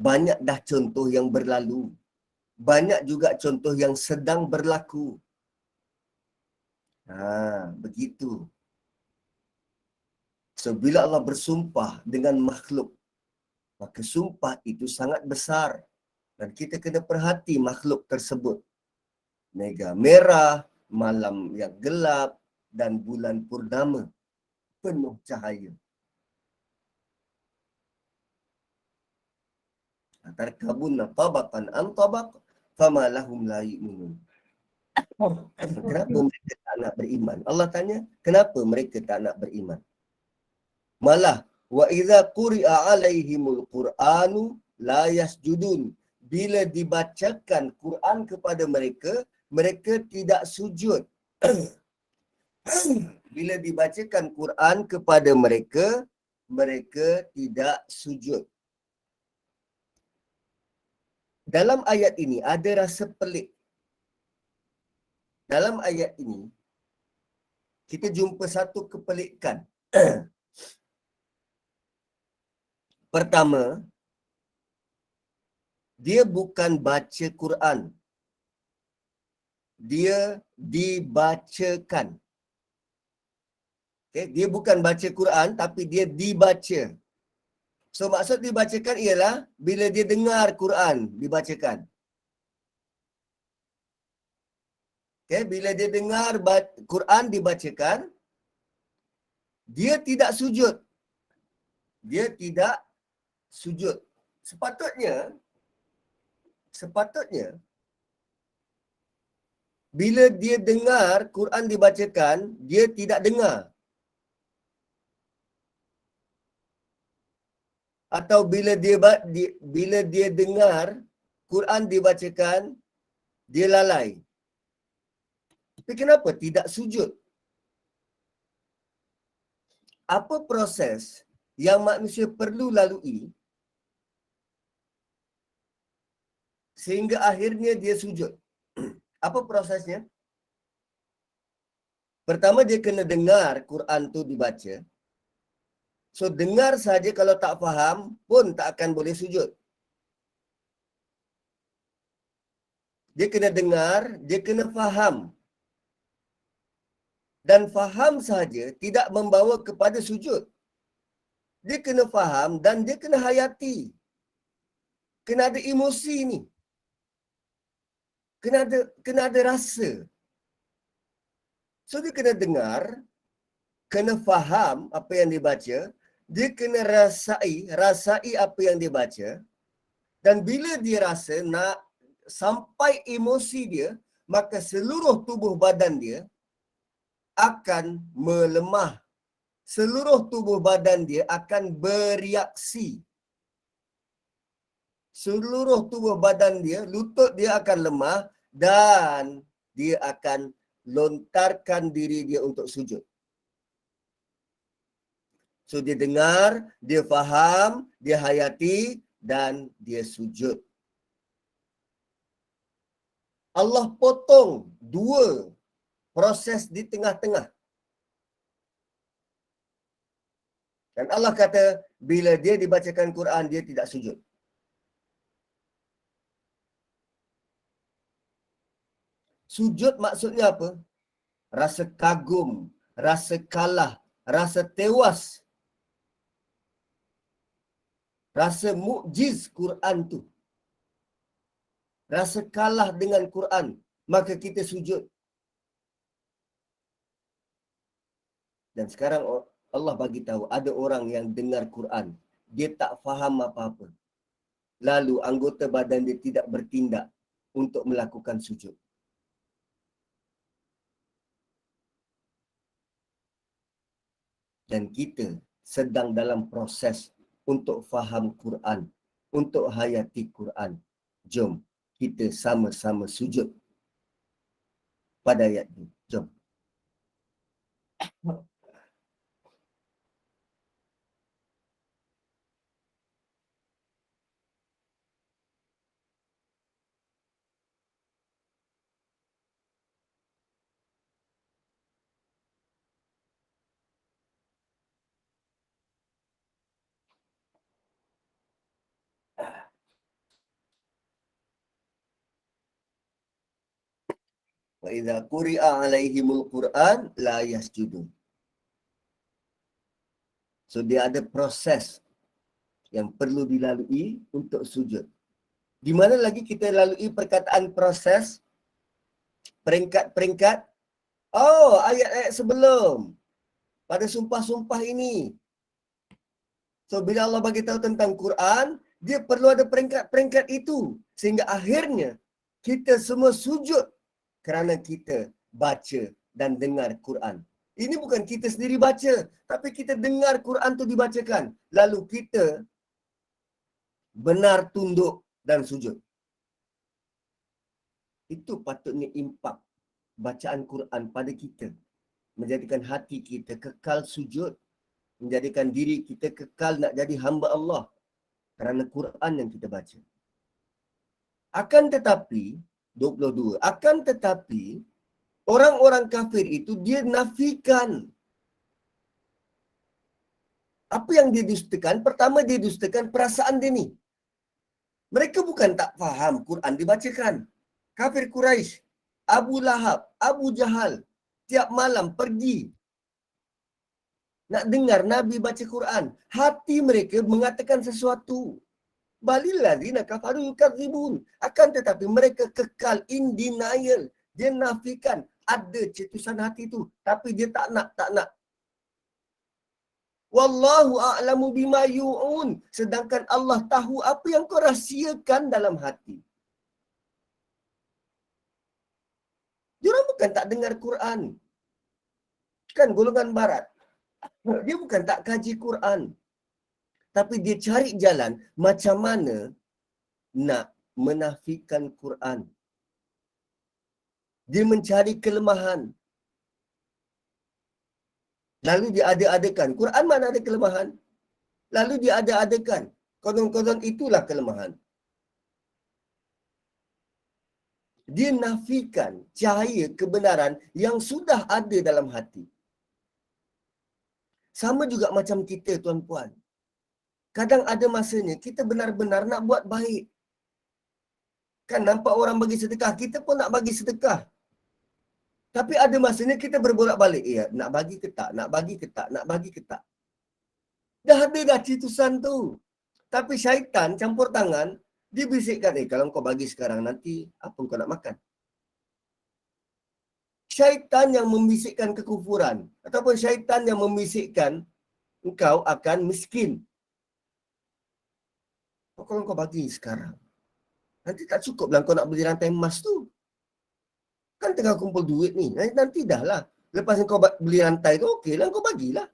Banyak dah contoh yang berlalu. Banyak juga contoh yang sedang berlaku. Begitu. So, bila Allah bersumpah dengan makhluk, maka sumpah itu sangat besar. Dan kita kena perhati makhluk tersebut. Mega merah, malam yang gelap, dan bulan purnama penuh cahaya. Tarkabunna tabaqan an tabaq, fama lahum la yu'minun. Kenapa mereka tak nak beriman? Allah tanya, kenapa mereka tak nak beriman? Malah, wa idza quri'a alaihimul Qur'anu la yasjudun. Bila dibacakan Quran kepada mereka, mereka tidak sujud. Bila dibacakan Quran kepada mereka, mereka tidak sujud. Dalam ayat ini ada rasa pelik. Dalam ayat ini, kita jumpa satu kepelikan. Pertama, dia bukan baca Quran. Dia dibacakan. Okay? Dia bukan baca Quran, tapi dia dibaca. So, maksud dibacakan ialah bila dia dengar Quran dibacakan. Okay? Bila dia dengar Quran dibacakan, dia tidak sujud. Dia tidak sujud. Sepatutnya, bila dia dengar Quran dibacakan, dia tidak dengar. Atau bila dia dengar Quran dibacakan, dia lalai. Tapi kenapa tidak sujud? Apa proses yang manusia perlu lalui sehingga akhirnya dia sujud? Apa prosesnya? Pertama, dia kena dengar Quran tu dibaca. So, dengar saja, kalau tak faham pun tak akan boleh sujud. Dia kena dengar, dia kena faham. Dan faham saja tidak membawa kepada sujud. Dia kena faham dan dia kena hayati. Kena ada emosi ni. Kena ada rasa. So, dia kena dengar, kena faham apa yang dia baca, dia kena rasai apa yang dia baca, dan bila dia rasa nak sampai emosi dia, maka seluruh tubuh badan dia akan melemah. Seluruh tubuh badan dia akan bereaksi. Seluruh tubuh badan dia, lutut dia akan lemah dan dia akan lontarkan diri dia untuk sujud. So, dia dengar, dia faham, dia hayati dan dia sujud. Allah potong dua proses di tengah-tengah. Dan Allah kata, bila dia dibacakan Quran, dia tidak sujud. Sujud maksudnya apa? Rasa kagum, rasa kalah, rasa tewas. Rasa mukjiz Quran tu. Rasa kalah dengan Quran, maka kita sujud. Dan sekarang Allah bagi tahu ada orang yang dengar Quran, dia tak faham apa-apa. Lalu anggota badan dia tidak bertindak untuk melakukan sujud. Dan kita sedang dalam proses untuk faham Quran, untuk hayati Quran. Jom kita sama-sama sujud pada ayat ini. Jom. Wa idza quri'a 'alaihimul Quran la yasjudun. So, dia ada proses yang perlu dilalui untuk sujud. Di mana lagi kita lalui perkataan proses, peringkat-peringkat? Oh, ayat-ayat sebelum. Pada sumpah-sumpah ini. So, bila Allah bagi tahu tentang Quran, dia perlu ada peringkat-peringkat itu. Sehingga akhirnya, kita semua sujud kerana kita baca dan dengar Quran. Ini bukan kita sendiri baca, tapi kita dengar Quran tu dibacakan. Lalu kita benar tunduk dan sujud. Itu patutnya impak bacaan Quran pada kita. Menjadikan hati kita kekal sujud menjadikan diri kita kekal nak jadi hamba Allah kerana Quran yang kita baca. Akan tetapi, 22, akan tetapi, orang-orang kafir itu dia nafikan. Apa yang dia dustakan? Pertama, dia dustakan perasaan dia ni. Mereka bukan tak faham Quran dibacakan. Kafir Quraisy, Abu Lahab, Abu Jahal, tiap malam pergi nak dengar Nabi baca Quran. Hati mereka mengatakan sesuatu. Balillazina kafaru yukadzibun. Akan tetapi mereka kekal in denial. Dia nafikan ada cetusan hati tu, tapi dia tak nak. Wallahu a'lamu bima yu'un. Sedangkan Allah tahu apa yang kau rahsiakan dalam hati. Diorang bukan tak dengar Quran. Kan golongan barat. Dia bukan tak kaji Quran. Tapi dia cari jalan macam mana nak menafikan Quran. Dia mencari kelemahan. Lalu dia ada-adakan. Quran mana ada kelemahan? Lalu dia ada-adakan. Konon-konon itulah kelemahan. Dia nafikan cahaya kebenaran yang sudah ada dalam hati. Sama juga macam kita, tuan-puan. Kadang ada masanya kita benar-benar nak buat baik. Kan nampak orang bagi sedekah, kita pun nak bagi sedekah. Tapi ada masanya kita berbolak-balik. Ya, nak bagi ke tak? Nak bagi ke tak? Nak bagi ke tak? Dah ada dah cetusan tu. Tapi syaitan campur tangan, dia bisikkan, kalau kau bagi sekarang, nanti apa kau nak makan? Syaitan yang membisikkan kekufuran. Ataupun syaitan yang membisikkan engkau akan miskin. Kalau kau bagi sekarang, nanti tak cukup lah kau nak beli rantai emas tu. Kan tengah kumpul duit ni. Nanti dah lah. Lepas kau beli rantai tu, okey lah kau bagilah.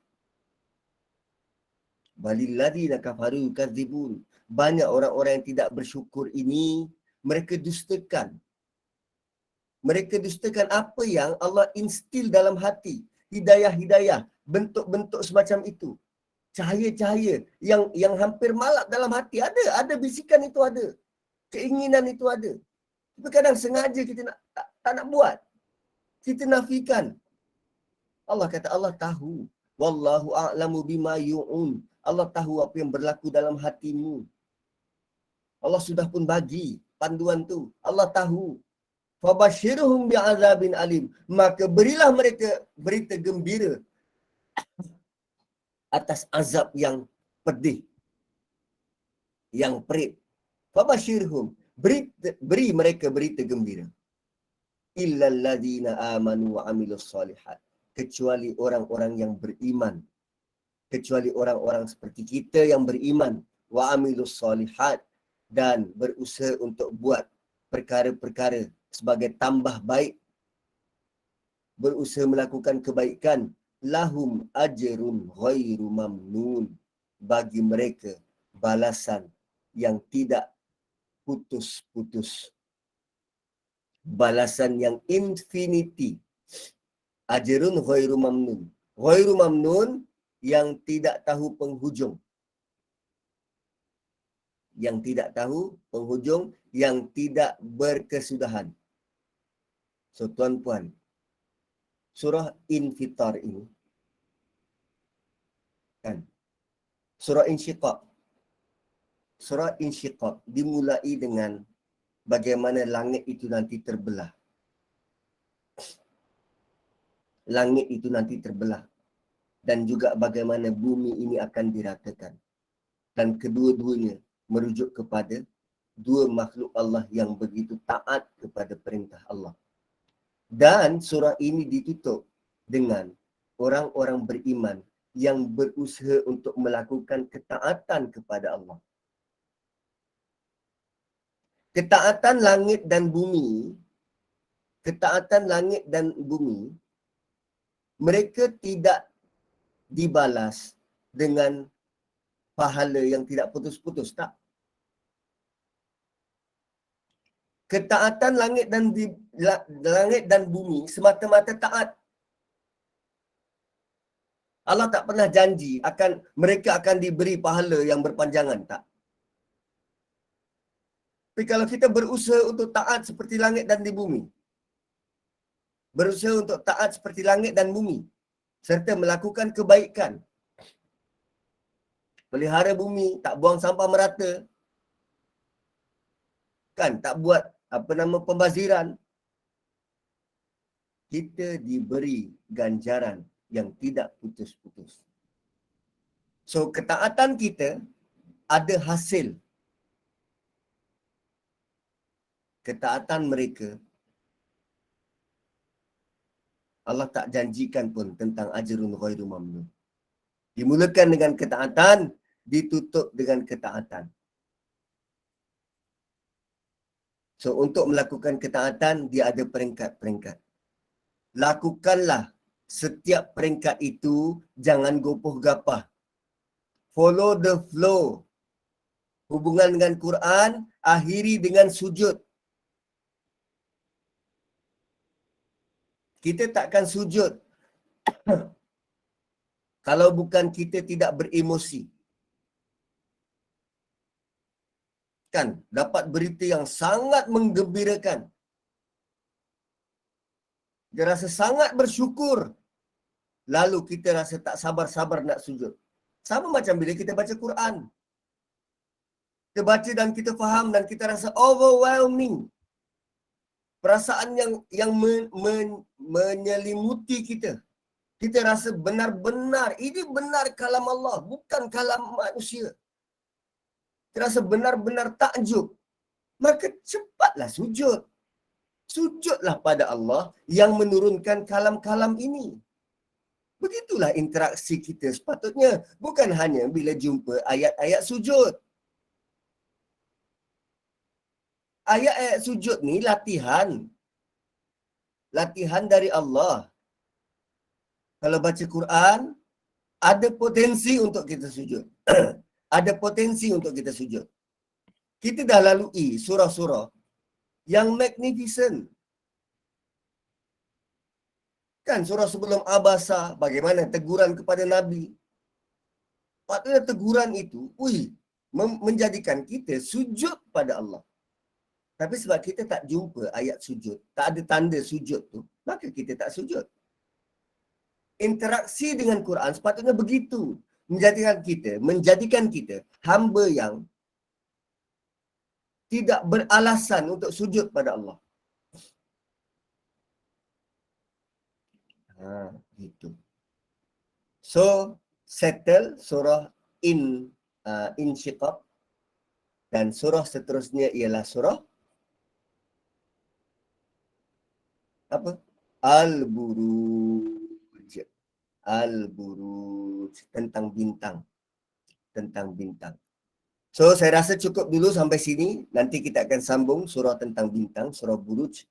Balilladzina kafaru yukadzibun. Banyak orang-orang yang tidak bersyukur ini, mereka dustakan. Mereka dustakan apa yang Allah instil dalam hati. Hidayah-hidayah, bentuk-bentuk semacam itu. Cahaya-cahaya yang hampir malap dalam hati. Ada bisikan itu ada. Keinginan itu ada. Tapi kadang sengaja kita tak nak buat. Kita nafikan. Allah kata Allah tahu. Wallahu a'lamu bima yu'un. Allah tahu apa yang berlaku dalam hatimu. Allah sudah pun bagi panduan tu. Allah tahu. Fabashirhum bi'azabin alim. Maka berilah mereka berita gembira atas azab yang pedih, yang perit. Fabashirhum. Beri mereka berita gembira. Illal ladzina amanu wa amilus solihat. Kecuali orang-orang yang beriman. Kecuali orang-orang seperti kita yang beriman. Wa amilus solihat. Dan berusaha untuk buat perkara-perkara sebagai tambah baik. Berusaha melakukan kebaikan. Lahum ajrun ghairu mamnun. Bagi mereka balasan yang tidak putus-putus. Balasan yang infinity. Ajrun ghairu mamnun. Ghairu mamnun yang tidak tahu penghujung. Yang tidak tahu penghujung, yang tidak berkesudahan. So tuan-puan, surah Infitar ini, kan? Surah Insyiqaq. Surah Insyiqaq dimulai dengan bagaimana langit itu nanti terbelah. Langit itu nanti terbelah. Dan juga bagaimana bumi ini akan diratakan. Dan kedua-duanya merujuk kepada dua makhluk Allah yang begitu taat kepada perintah Allah. Dan surah ini ditutup dengan orang-orang beriman yang berusaha untuk melakukan ketaatan kepada Allah. Ketaatan langit dan bumi, ketaatan langit dan bumi, mereka tidak dibalas dengan pahala yang tidak putus-putus, tak. Ketaatan langit dan bumi semata-mata taat. Allah tak pernah janji mereka akan diberi pahala yang berpanjangan, tak. Tapi kalau kita berusaha untuk taat seperti langit dan di bumi, berusaha untuk taat seperti langit dan bumi, serta melakukan kebaikan, pelihara bumi, tak buang sampah merata, kan, tak buat pembaziran, kita diberi ganjaran yang tidak putus-putus. So, ketaatan kita ada hasil. Ketaatan mereka, Allah tak janjikan pun tentang ajrun ghairu mamnun. Dimulakan dengan ketaatan, ditutup dengan ketaatan. So, untuk melakukan ketaatan, dia ada peringkat-peringkat. Lakukanlah setiap peringkat itu, jangan gopoh gapah. Follow the flow. Hubungan dengan Quran, akhiri dengan sujud. Kita takkan sujud kalau bukan kita tidak beremosi. Kan, dapat berita yang sangat menggembirakan. Dia rasa sangat bersyukur. Lalu kita rasa tak sabar-sabar nak sujud. Sama macam bila kita baca Quran. Kita baca dan kita faham dan kita rasa overwhelming. Perasaan yang menyelimuti kita. Kita rasa benar-benar, ini benar kalam Allah, bukan kalam manusia. Kita rasa benar-benar takjub. Maka cepatlah sujud. Sujudlah pada Allah yang menurunkan kalam-kalam ini. Begitulah interaksi kita sepatutnya. Bukan hanya bila jumpa ayat-ayat sujud. Ayat-ayat sujud ni latihan. Latihan dari Allah. Kalau baca Quran, ada potensi untuk kita sujud. Ada potensi untuk kita sujud. Kita dah lalui surah-surah yang magnificent. Kan surah sebelum Abasa, bagaimana teguran kepada Nabi. Patutnya teguran itu, menjadikan kita sujud pada Allah. Tapi sebab kita tak jumpa ayat sujud, tak ada tanda sujud tu, maka kita tak sujud. Interaksi dengan Quran sepatutnya begitu. Menjadikan kita hamba yang tidak beralasan untuk sujud pada Allah. Gitu. So, settle surah Insyiqaq dan surah seterusnya ialah surah apa? Al-Buruj. Al-Buruj, tentang bintang. Tentang bintang. So, saya rasa cukup dulu sampai sini. Nanti kita akan sambung surah tentang bintang, surah Buruj.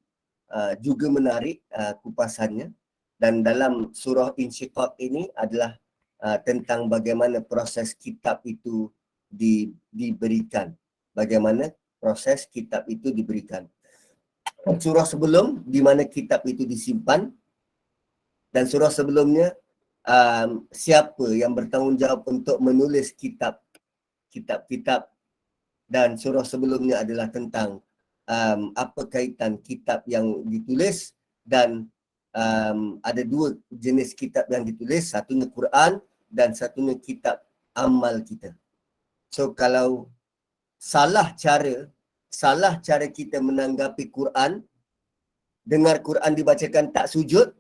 Juga menarik kupasannya. Dan dalam surah Insyiqaq ini adalah tentang bagaimana proses kitab itu diberikan. Bagaimana proses kitab itu diberikan. Surah sebelum, di mana kitab itu disimpan. Dan surah sebelumnya, siapa yang bertanggungjawab untuk menulis kitab-kitab. Dan surah sebelumnya adalah tentang apa kaitan kitab yang ditulis. Dan ada dua jenis kitab yang ditulis. Satunya Quran dan satunya kitab amal kita. So, kalau salah cara kita menanggapi Quran, dengar Quran dibacakan tak sujud,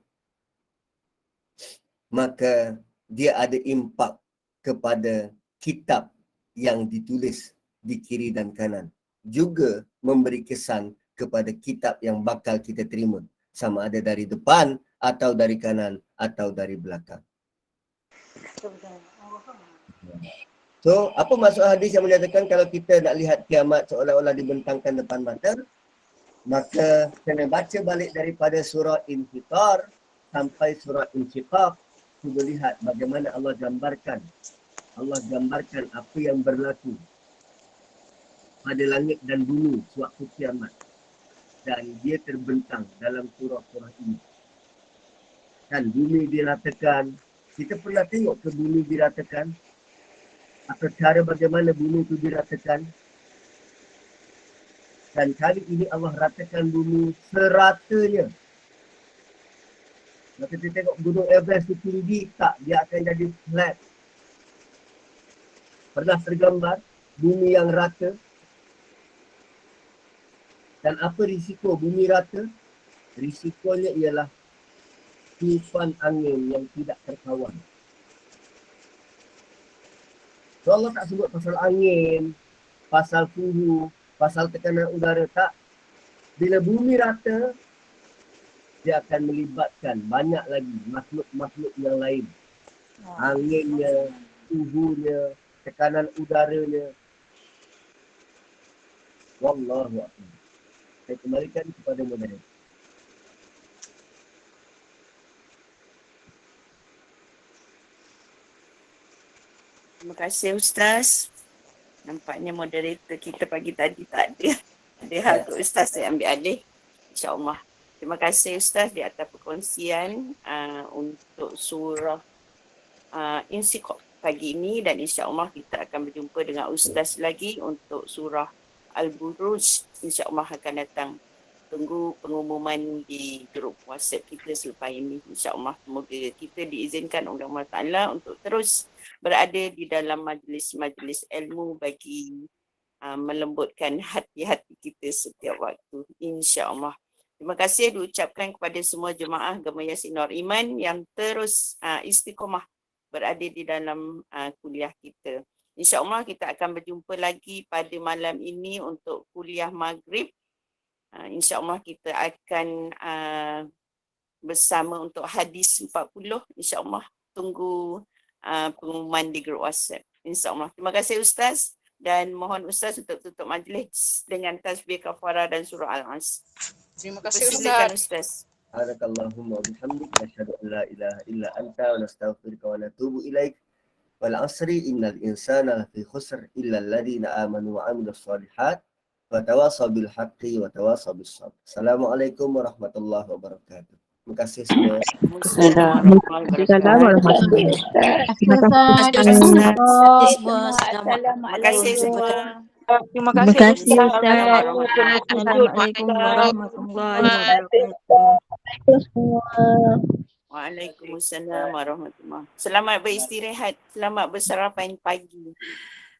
maka dia ada impak kepada kitab yang ditulis di kiri dan kanan. Juga memberi kesan kepada kitab yang bakal kita terima. Sama ada dari depan, atau dari kanan, atau dari belakang. So, apa maksud hadis yang menyatakan kalau kita nak lihat kiamat seolah-olah dibentangkan depan mata? Maka kena baca balik daripada surah Infitar sampai surah Insyiqaq. Cuba lihat bagaimana Allah gambarkan apa yang berlaku pada langit dan bumi sewaktu kiamat. Dan dia terbentang dalam surah-surah ini. Dan bumi diratakan, Kita pernah tengok ke bumi diratakan? Atau cara bagaimana bumi itu diratakan? Dan kali ini Allah ratakan bumi seratanya. Maka kita tengok gunung Everest itu tinggi tak, dia akan jadi flat. Pernah tergambar bumi yang rata? Dan apa risiko bumi rata? Risikonya ialah tiupan angin yang tidak terkawan. So Allah tak sebut pasal angin, pasal suhu, pasal tekanan udara, tak. Bila bumi rata, dia akan melibatkan banyak lagi makhluk-makhluk yang lain. Anginnya, suhunya, tekanan udaranya. Wallahu a'lam. Saya kembalikan kepada moderator. Terima kasih Ustaz. Nampaknya moderator kita pagi tadi tak ada. Ada hal ke Ustaz, saya ambil alih. InsyaAllah. Terima kasih Ustaz di atas perkongsian untuk surah Insyikok pagi ini, dan insyaAllah kita akan berjumpa dengan Ustaz lagi untuk surah Al-Buruj. InsyaAllah akan datang. Tunggu pengumuman di grup WhatsApp kita selepas ini. InsyaAllah semoga kita diizinkan oleh Allah Ta'ala untuk terus berada di dalam majlis-majlis ilmu bagi melembutkan hati-hati kita setiap waktu. InsyaAllah. Terima kasih diucapkan kepada semua jemaah Gema Yasin Nur Iman yang terus istiqomah berada di dalam kuliah kita. InsyaAllah kita akan berjumpa lagi pada malam ini untuk kuliah maghrib. InsyaAllah kita akan bersama untuk hadis 40. InsyaAllah tunggu pengumuman di grup WhatsApp. InsyaAllah. Terima kasih Ustaz, dan mohon Ustaz untuk tutup majlis dengan tasbih kafarah dan surah Al-As. Terima kasih Persilakan Ustaz. Ustaz. Subhanakallahumma wa bihamdika asyhadu an la ilaha illa anta wa nastaghfiruka wa natubu ilaik. Wal 'asri innal insana lafi khusr illa alladhina amanu wa 'amilus shalihat wa tawasaw bil haqqi wa tawasaw bis sabr. Assalamualaikum warahmatullahi wabarakatuh. Terima kasih semua. Assalamualaikum warahmatullahi wabarakatuh. Terima kasih semua. Terima kasih semua. Terima kasih Ustaz. Assalamualaikum warahmatullahi wabarakatuh. Waalaikumsalam warahmatullahi wabarakatuh. Selamat beristirahat, selamat bersarapan pagi.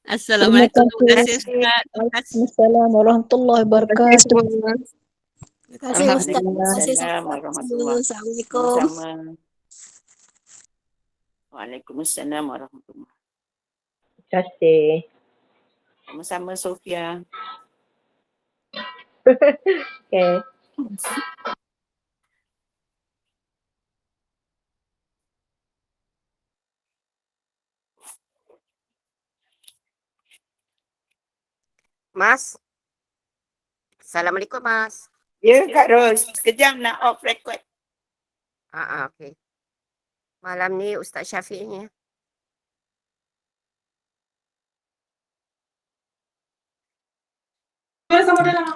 Assalamualaikum. Terima kasih Ustaz. Assalamualaikum warahmatullahi wabarakatuh. Terima kasih Ustaz. Terima kasih Waalaikumsalam warahmatullahi wabarakatuh. Assalamualaikum. Sama-sama. Waalaikumsalam warahmatullahi wabarakatuh. Terima kasih. Sama-sama Sofia. Okay. Mas. Assalamualaikum Mas. Ya Kak Ros, sekejap nak off record. Okey. Malam ni Ustaz Syafiq ni. Sama dalam.